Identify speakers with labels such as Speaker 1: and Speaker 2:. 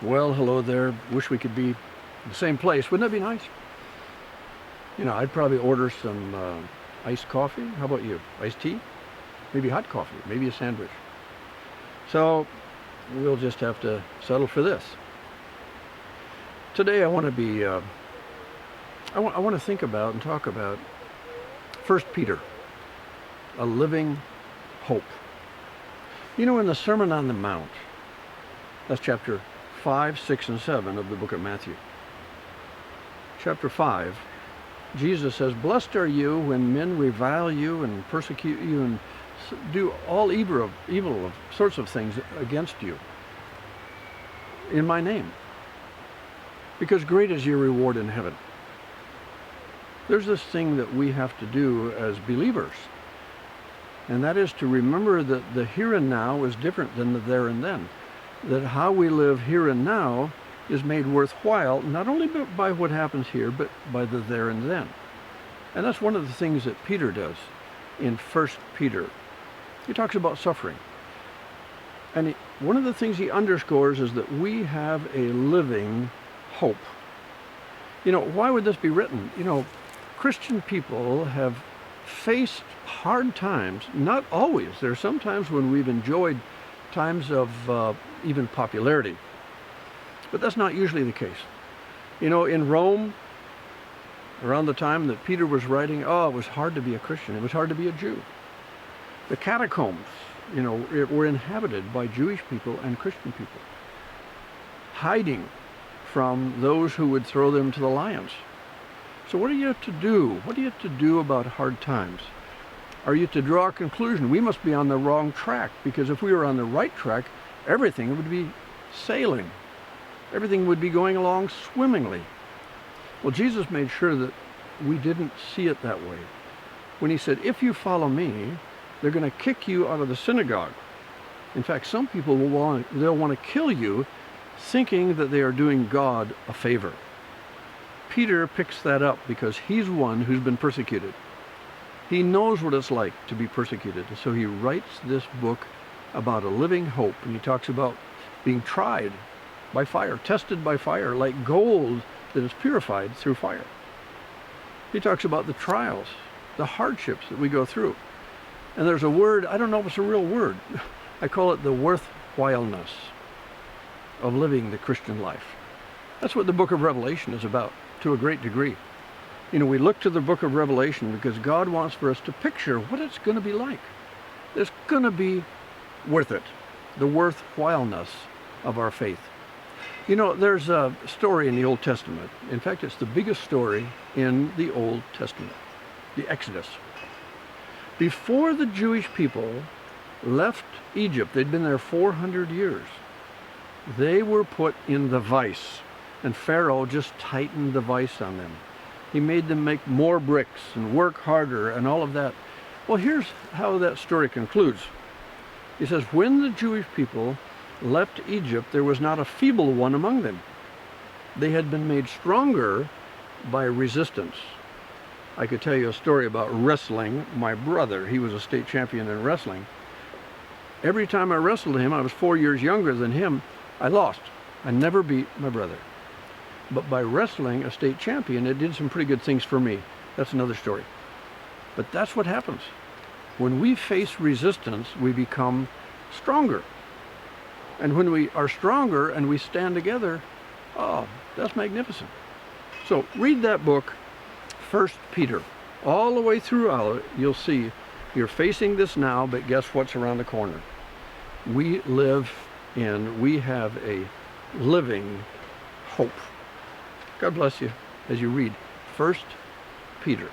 Speaker 1: Well, hello there. Wish we could be in the same place. Wouldn't that be nice? You know, I'd probably order some iced coffee. How about you? Iced tea? Maybe hot coffee, maybe a sandwich. So we'll just have to settle for this. Today I want to be, I want to think about and talk about 1 Peter, a living hope. You know, in the Sermon on the Mount, that's chapter 5, 6, and 7 of the book of Matthew. Chapter 5, Jesus says, "Blessed are you when men revile you and persecute you and do all evil of sorts of things against you in my name, because great is your reward in heaven." There's this thing that we have to do as believers, and that is to remember that the here and now is different than the there and then. That how we live here and now is made worthwhile, not only by what happens here, but by the there and then. And that's one of the things that Peter does in 1 Peter. He talks about suffering. And one of the things he underscores is that we have a living hope. You know, why would this be written? You know, Christian people have faced hard times, not always. There are some times when we've enjoyed times of even popularity, but that's not usually the case. You know, in Rome, around the time that Peter was writing, it was hard to be a Christian. It was hard to be a Jew. The catacombs, you know, were inhabited by Jewish people and Christian people, hiding from those who would throw them to the lions. So what are you to do? What are you to do about hard times? Are you to draw a conclusion? We must be on the wrong track, because if we were on the right track, everything would be sailing. Everything would be going along swimmingly. Well, Jesus made sure that we didn't see it that way when he said, if you follow me, they're going to kick you out of the synagogue. In fact, some people they'll want to kill you, thinking that they are doing God a favor. Peter picks that up because he's one who's been persecuted. He knows what it's like to be persecuted, and so he writes this book about a living hope, and he talks about being tried by fire, tested by fire, like gold that is purified through fire. He talks about the trials, the hardships that we go through. And there's a word, I don't know if it's a real word, I call it the worthwhileness of living the Christian life. That's what the book of Revelation is about, to a great degree. You know, we look to the book of Revelation because God wants for us to picture what it's going to be like. It's going to be worth it, the worthwhileness of our faith. You know, there's a story in the Old Testament. In fact, it's the biggest story in the Old Testament, the Exodus. Before the Jewish people left Egypt, they'd been there 400 years. They were put in the vice, and Pharaoh just tightened the vice on them. He made them make more bricks and work harder and all of that. Well, here's how that story concludes. He says, when the Jewish people left Egypt, there was not a feeble one among them. They had been made stronger by resistance. I could tell you a story about wrestling. My brother, he was a state champion in wrestling. Every time I wrestled him, I was 4 years younger than him, I lost. I never beat my brother. But by wrestling a state champion, it did some pretty good things for me. That's another story. But that's what happens. When we face resistance, we become stronger. And when we are stronger and we stand together, that's magnificent. So read that book, 1 Peter. All the way through, you'll see you're facing this now, but guess what's around the corner? We have a living hope. God bless you as you read 1 Peter.